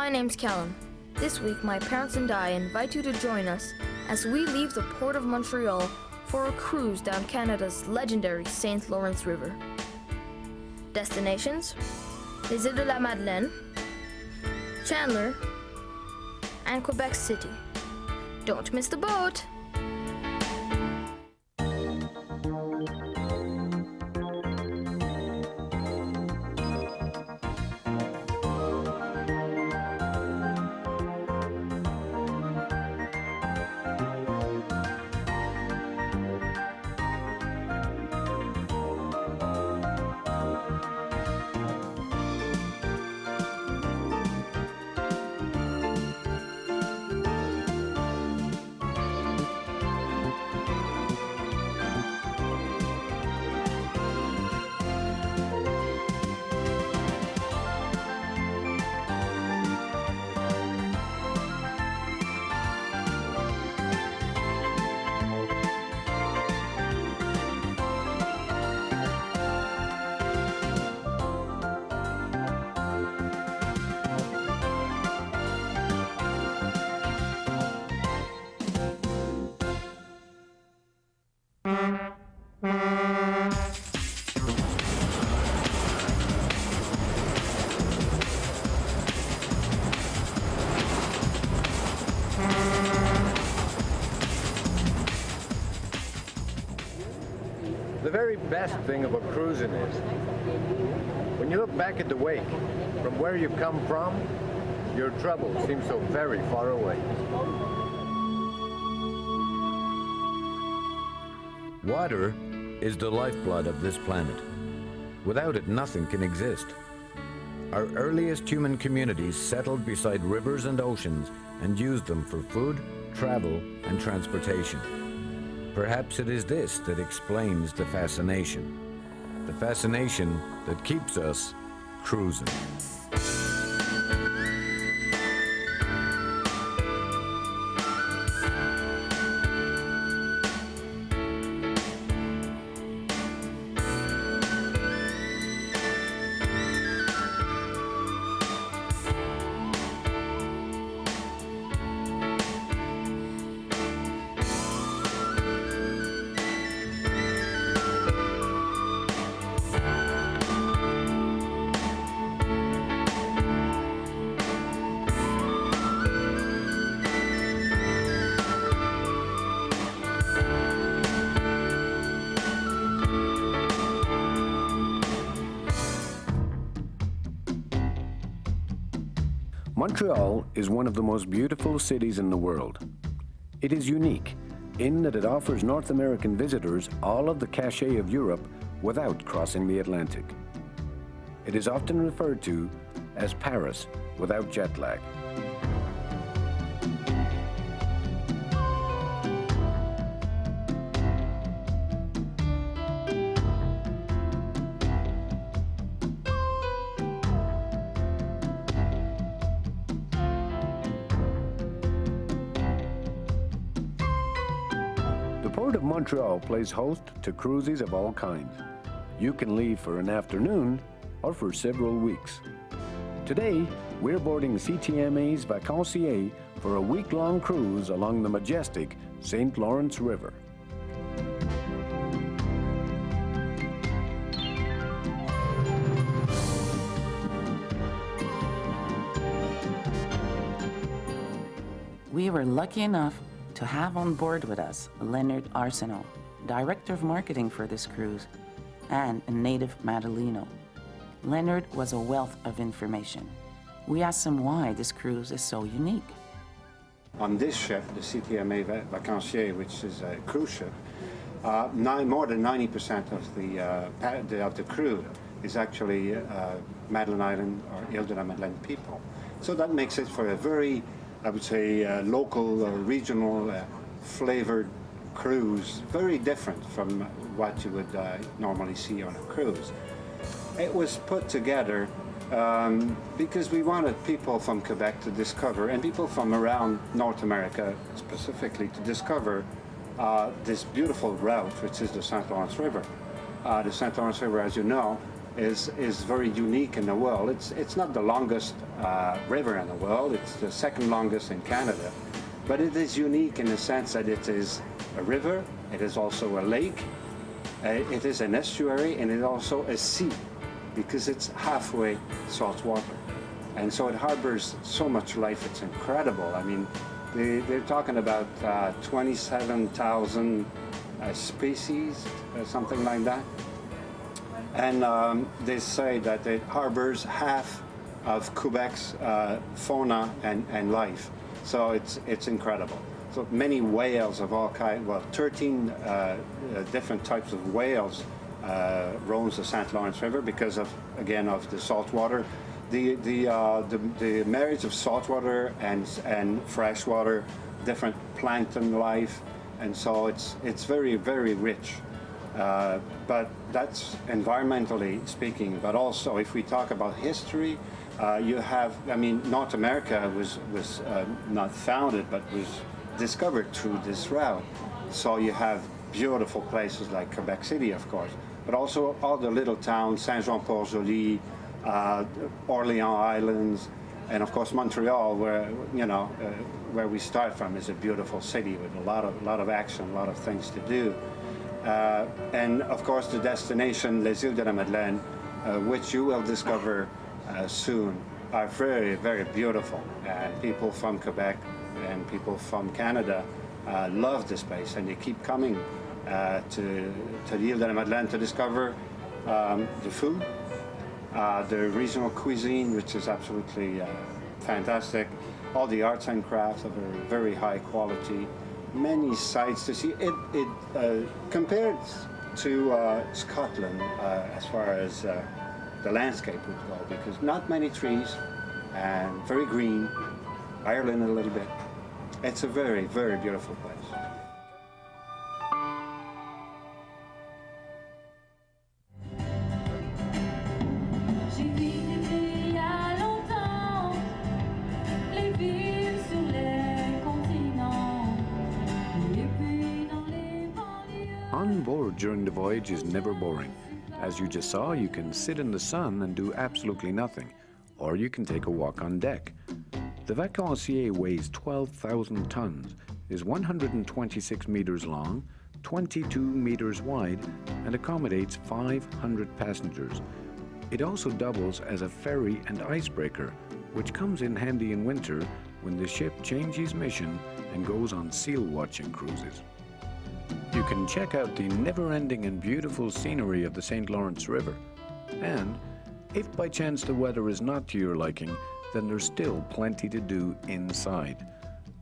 My name's Callum. This week, my parents and I invite you to join us as we leave the Port of Montreal for a cruise down Canada's legendary St. Lawrence River. Destinations: Les Îles de la Madeleine, Chandler, and Quebec City. Don't miss the boat! The very best thing about cruising is, when you look back at the wake, from where you've come from, your troubles seem so very far away. Water is the lifeblood of this planet. Without it, nothing can exist. Our earliest human communities settled beside rivers and oceans and used them for food, travel, and transportation. Perhaps it is this that explains the fascination that keeps us cruising. Montreal is one of the most beautiful cities in the world. It is unique in that it offers North American visitors all of the cachet of Europe without crossing the Atlantic. It is often referred to as Paris without jet lag. The Port of Montreal plays host to cruises of all kinds. You can leave for an afternoon or for several weeks. Today, we're boarding CTMA's Vacancier for a week-long cruise along the majestic St. Lawrence River. We were lucky enough to have on board with us Leonard Arsenault, Director of Marketing for this cruise, and a native Madaleno. Leonard was a wealth of information. We asked him why this cruise is so unique. On this ship, the CTMA Vacancier, which is a cruise ship, more than 90% of the crew is actually Madeleine Island or Ile de la Madeleine people. So that makes it for a very, I would say, local or regional flavored cruise, very different from what you would normally see on a cruise. It was put together because we wanted people from Quebec to discover, and people from around North America specifically, to discover this beautiful route, which is the St. Lawrence River. The St. Lawrence River, as you know, is very unique in the world. It's not the longest river in the world. It's the second longest in Canada. But it is unique in the sense that it is a river, it is also a lake, it is an estuary, and it is also a sea, because it's halfway salt water. And so it harbors so much life, it's incredible. I mean, they're talking about 27,000 species, something like that. And they say that it harbors half of Quebec's fauna and life. So it's incredible. So many whales of all kinds, well, 13 different types of whales roams the St. Lawrence River because of, again, of the salt water. The marriage of saltwater and freshwater, different plankton life, and so it's very, very rich. But that's environmentally speaking. But also, if we talk about history, you have, I mean, North America was not founded, but was discovered through this route. So you have beautiful places like Quebec City, of course, but also all the little towns, Saint-Jean-Port-Joli, Orleans Islands, and of course Montreal, where where we start from, is a beautiful city with a lot of action, a lot of things to do, and of course the destination Les Îles de la Madeleine, which you will discover soon, are very, very beautiful, and people from Quebec and people from Canada love this place, and they keep coming to l'Île de la Madeleine to discover the food. The regional cuisine, which is absolutely fantastic. All the arts and crafts are very, very high quality. Many sights to see. It compared to Scotland as far as the landscape would go, because not many trees and very green. Ireland a little bit. It's a very, very beautiful place. On board during the voyage is never boring. As you just saw, you can sit in the sun and do absolutely nothing, or you can take a walk on deck. The Vacancier weighs 12,000 tons, is 126 meters long, 22 meters wide, and accommodates 500 passengers. It also doubles as a ferry and icebreaker, which comes in handy in winter when the ship changes mission and goes on seal watching cruises. You can check out the never-ending and beautiful scenery of the St. Lawrence River. And if by chance the weather is not to your liking, then there's still plenty to do inside.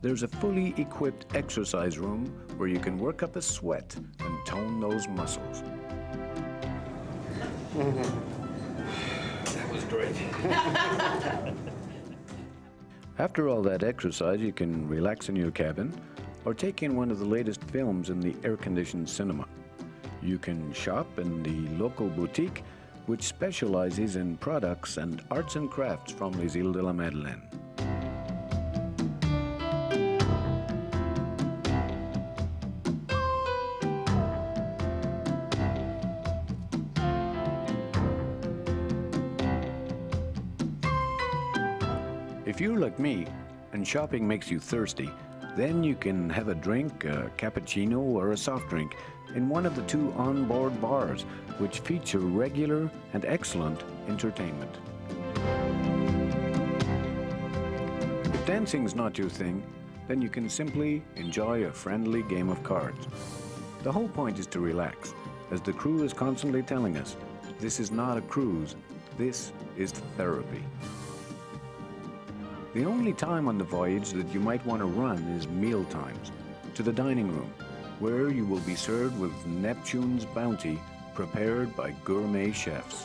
There's a fully equipped exercise room where you can work up a sweat and tone those muscles. That was great. After all that exercise, you can relax in your cabin or take in one of the latest films in the air-conditioned cinema. You can shop in the local boutique, which specializes in products and arts and crafts from Les Îles de la Madeleine. If you're like me and shopping makes you thirsty, then you can have a drink, a cappuccino or a soft drink in one of the two onboard bars, which feature regular and excellent entertainment. If dancing's not your thing, then you can simply enjoy a friendly game of cards. The whole point is to relax, as the crew is constantly telling us, this is not a cruise, this is therapy. The only time on the voyage that you might want to run is meal times, to the dining room, where you will be served with Neptune's bounty prepared by gourmet chefs.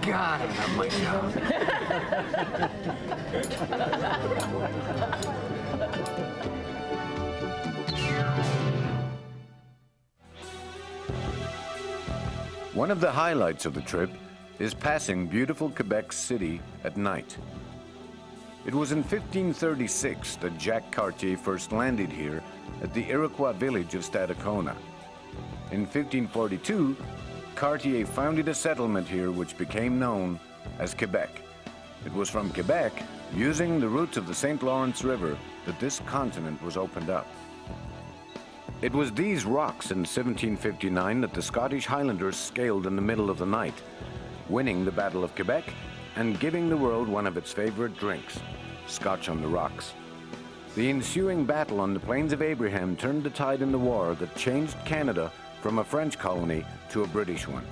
God, I love my job. One of the highlights of the trip is passing beautiful Quebec City at night. It was in 1536 that Jacques Cartier first landed here at the Iroquois village of Stadacona. In 1542, Cartier founded a settlement here which became known as Quebec. It was from Quebec, using the routes of the St. Lawrence River, that this continent was opened up. It was these rocks in 1759 that the Scottish Highlanders scaled in the middle of the night, winning the Battle of Quebec and giving the world one of its favorite drinks, Scotch on the rocks. The ensuing battle on the Plains of Abraham turned the tide in the war that changed Canada from a French colony to a British one.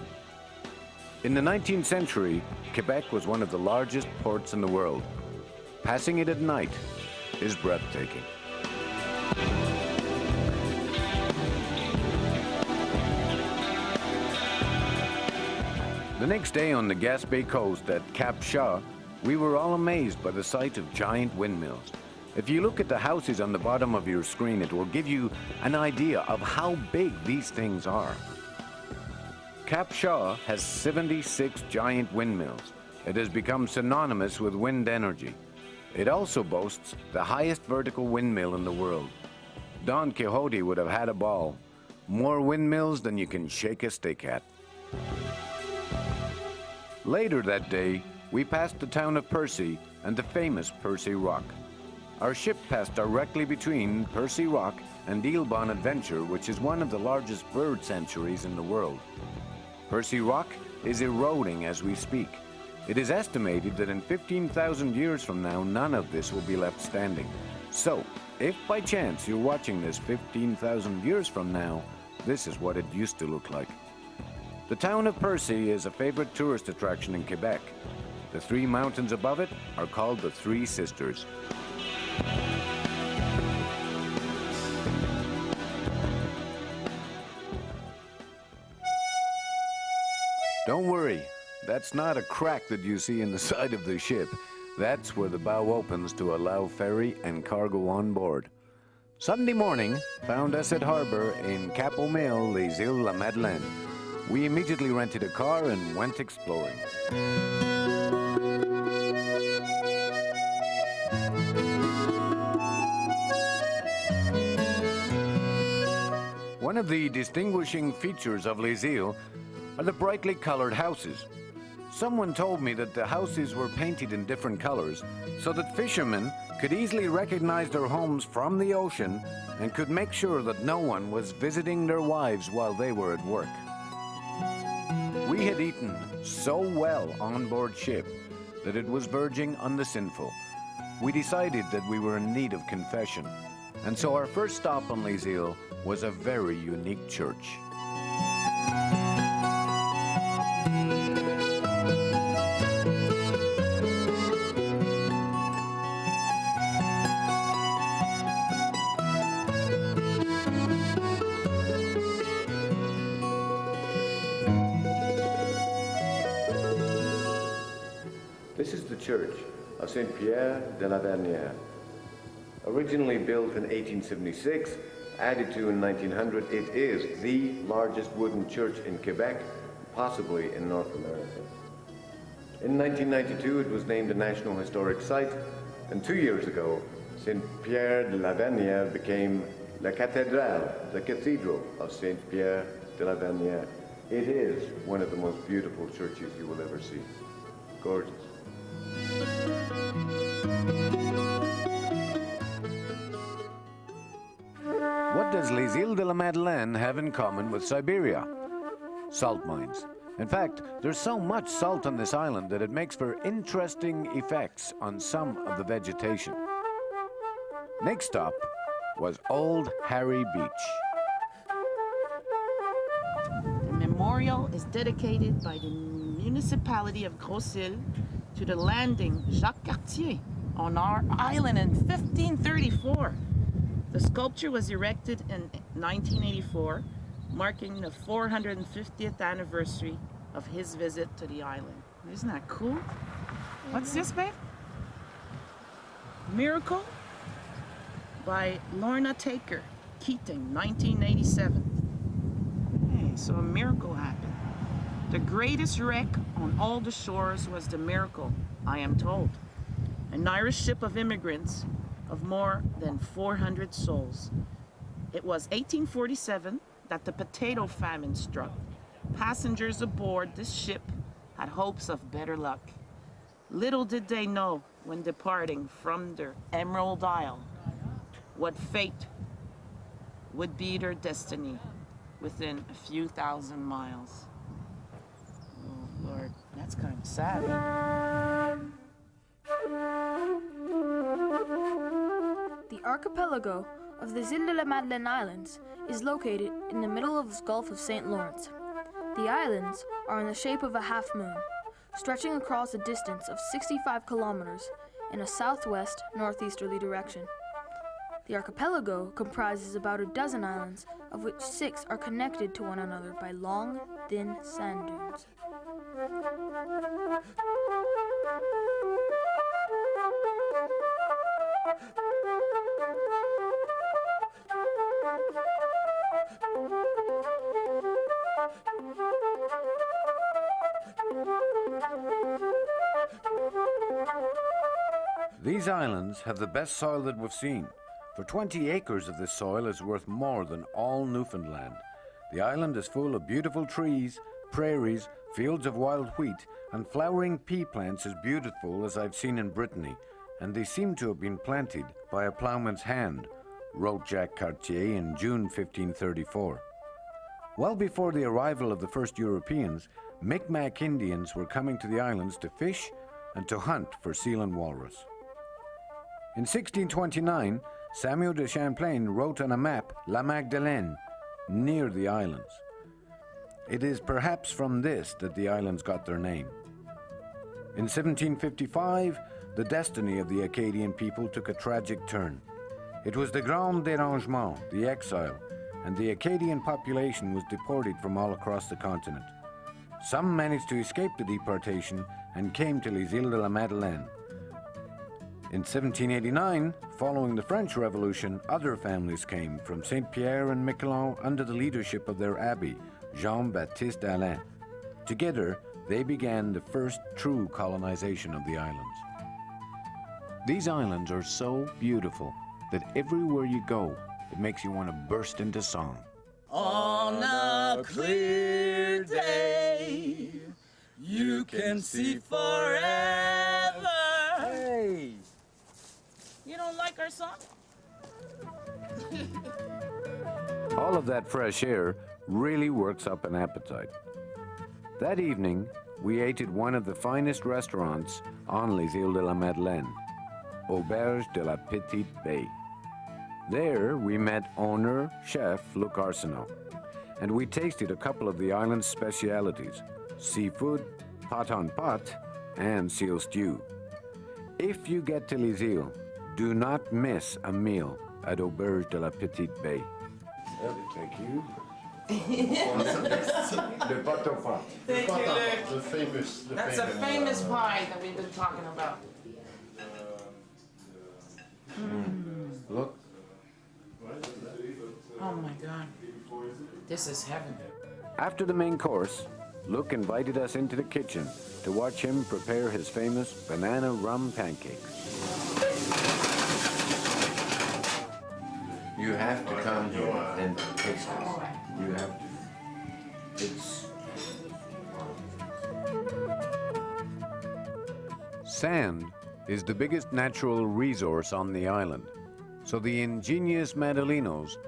In the 19th century, Quebec was one of the largest ports in the world. Passing it at night is breathtaking. The next day on the Gaspé coast at Cap Chat, we were all amazed by the sight of giant windmills. If you look at the houses on the bottom of your screen, it will give you an idea of how big these things are. Cap Chat has 76 giant windmills. It has become synonymous with wind energy. It also boasts the highest vertical windmill in the world. Don Quixote would have had a ball. More windmills than you can shake a stick at. Later that day, we passed the town of Percé and the famous Percé Rock. Our ship passed directly between Percé Rock and Île Bonaventure, which is one of the largest bird sanctuaries in the world. Percé Rock is eroding as we speak. It is estimated that in 15,000 years from now, none of this will be left standing. So, if by chance you're watching this 15,000 years from now, this is what it used to look like. The town of Percé is a favorite tourist attraction in Quebec. The three mountains above it are called the Three Sisters. Don't worry, that's not a crack that you see in the side of the ship. That's where the bow opens to allow ferry and cargo on board. Sunday morning found us at harbor in Cap-aux-Meules, les Îles La Madeleine. We immediately rented a car and went exploring. One of the distinguishing features of Les Îles are the brightly colored houses. Someone told me that the houses were painted in different colors so that fishermen could easily recognize their homes from the ocean and could make sure that no one was visiting their wives while they were at work. We had eaten so well on board ship that it was verging on the sinful. We decided that we were in need of confession, and so our first stop on Les Îles was a very unique church. This is the church of Saint Pierre de la Vernière. Originally built in 1876, added to in 1900, it is the largest wooden church in Quebec, possibly in North America. In 1992, it was named a National Historic Site, and 2 years ago, Saint Pierre de la Vernière became La Cathédrale, the Cathedral of Saint Pierre de la Vernière. It is one of the most beautiful churches you will ever see. Gorgeous. What does Les Îles de la Madeleine have in common with Siberia? Salt mines. In fact, there's so much salt on this island that it makes for interesting effects on some of the vegetation. Next stop was Old Harry Beach. The memorial is dedicated by the municipality of Grosse-Île to the landing Jacques Cartier on our island in 1534. The sculpture was erected in 1984, marking the 450th anniversary of his visit to the island. Isn't that cool? What's this, babe? Miracle by Lorna Taker, Keating, 1987. Hey, so a miracle happened. The greatest wreck on all the shores was the Miracle, I am told. An Irish ship of immigrants of more than 400 souls. It was 1847 that the potato famine struck. Passengers aboard this ship had hopes of better luck. Little did they know when departing from their Emerald Isle what fate would be their destiny within a few thousand miles. Oh, Lord, that's kind of sad. The archipelago of the Îles de la Madeleine Islands is located in the middle of the Gulf of St. Lawrence. The islands are in the shape of a half-moon, stretching across a distance of 65 kilometers in a southwest-northeasterly direction. The archipelago comprises about a dozen islands, of which 6 are connected to one another by long, thin sand dunes. These islands have the best soil that we've seen. For 20 acres of this soil is worth more than all Newfoundland. The island is full of beautiful trees, prairies, fields of wild wheat, and flowering pea plants as beautiful as I've seen in Brittany, and they seem to have been planted by a ploughman's hand, wrote Jacques Cartier in June 1534. Well before the arrival of the first Europeans, Mi'kmaq Indians were coming to the islands to fish and to hunt for seal and walrus. In 1629, Samuel de Champlain wrote on a map La Magdeleine, near the islands. It is perhaps from this that the islands got their name. In 1755, the destiny of the Acadian people took a tragic turn. It was the Grand Dérangement, the exile, and the Acadian population was deported from all across the continent. Some managed to escape the deportation and came to les Îles de la Madeleine. In 1789, following the French Revolution, other families came from Saint-Pierre and Miquelon under the leadership of their abbé, Jean-Baptiste Alain. Together, they began the first true colonization of the islands. These islands are so beautiful that everywhere you go, it makes you want to burst into song. On a clear day, you can see forever. Hey! You don't like our song? All of that fresh air really works up an appetite. That evening, we ate at one of the finest restaurants on les Îles de la Madeleine, Auberge de la Petite Bay. There, we met owner, chef Luc Arsenault, and we tasted a couple of the island's specialities, seafood, pot on pot, and seal stew. If you get to les Îles, do not miss a meal at Auberge de la Petite Bay. Thank you. Le pot au pot. Thank you, Luc. The famous. That's a famous pie that we've been talking about. Look. Oh my God. This is heaven. After the main course, Luc invited us into the kitchen to watch him prepare his famous banana rum pancakes. You have to come here and taste this. You have to. It's Sand is the biggest natural resource on the island, so the ingenious Madelinos